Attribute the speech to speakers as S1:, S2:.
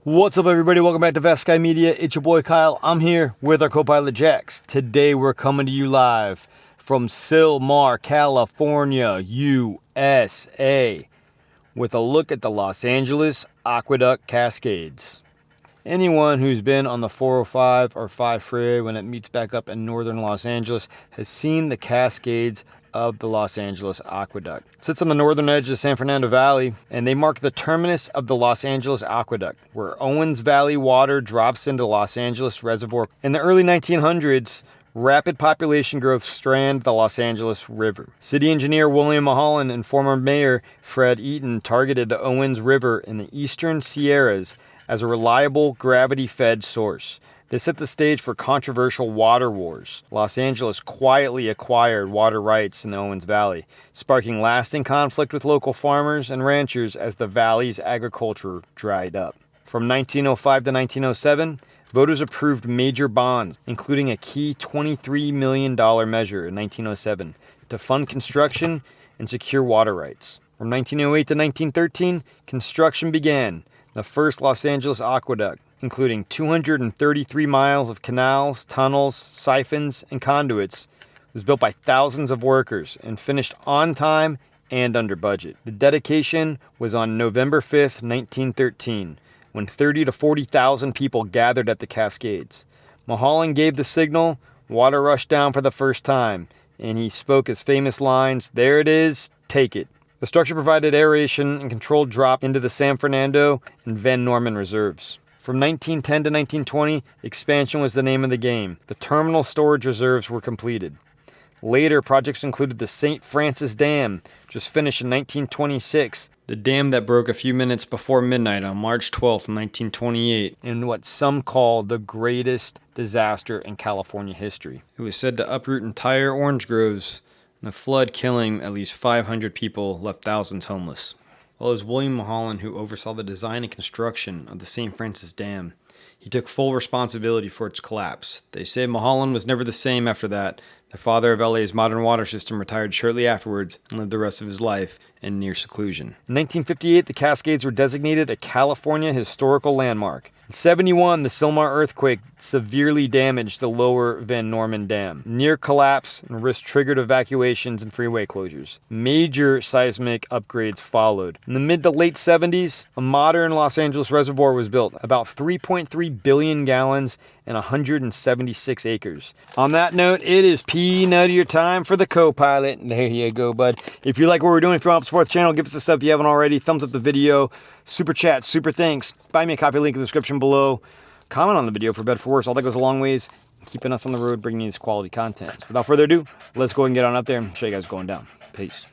S1: What's up, everybody? Welcome back to Vast Sky Media. It's your boy Kyle. I'm here with our co-pilot Jax. Today we're coming to you live from Sylmar, California, USA, with a look at the Los Angeles Aqueduct Cascades. Anyone who's been on the 405 or 5 freeway when it meets back up in northern Los Angeles has seen the Cascades of the Los Angeles Aqueduct. It sits on the northern edge of the San Fernando Valley, and they mark the terminus of the Los Angeles Aqueduct, where Owens Valley water drops into the Los Angeles Reservoir. In the early 1900s, rapid population growth stranded the Los Angeles River. City engineer William Mulholland and former mayor Fred Eaton targeted the Owens River in the eastern Sierras as a reliable gravity-fed source. This set the stage for controversial water wars. Los Angeles quietly acquired water rights in the Owens Valley, sparking lasting conflict with local farmers and ranchers as the valley's agriculture dried up. From 1905 to 1907, voters approved major bonds, including a key $23 million measure in 1907 to fund construction and secure water rights. From 1908 to 1913, construction began. The first Los Angeles Aqueduct, including 233 miles of canals, tunnels, siphons, and conduits, was built by thousands of workers and finished on time and under budget. The dedication was on November 5th, 1913, when 30 to 40,000 people gathered at the Cascades. Mulholland gave the signal, water rushed down for the first time, and he spoke his famous lines, "There it is, take it." The structure provided aeration and controlled drop into the San Fernando and Van Norman reserves. From 1910 to 1920, expansion was the name of the game. The terminal storage reserves were completed. Later, projects included the St. Francis Dam, which was finished in 1926, the dam that broke a few minutes before midnight on March 12, 1928, in what some call the greatest disaster in California history. It was said to uproot entire orange groves, and the flood killing at least 500 people left thousands homeless. Well, it was William Mulholland who oversaw the design and construction of the St. Francis Dam. He took full responsibility for its collapse. They say Mulholland was never the same after that. The father of LA's modern water system retired shortly afterwards and lived the rest of his life in near seclusion. In 1958, the Cascades were designated a California Historical Landmark. In 1971, the Sylmar earthquake severely damaged the lower Van Norman Dam. Near collapse and risk triggered evacuations and freeway closures. Major seismic upgrades followed. In the mid to late 70s, a modern Los Angeles Reservoir was built, about 3.3 billion gallons and 176 acres. On that note, it is peanuttier time for the co-pilot. There you go, bud. If you like what we're doing, if you want to support the channel, give us a sub if you haven't already. Thumbs up the video. Super chat, super thanks. Buy me a copy, link in the description below. Comment on the video for better or for worse. All that goes a long ways. Keeping us on the road, bringing you this quality content. So without further ado, let's go and get on up there and show you guys going down. Peace.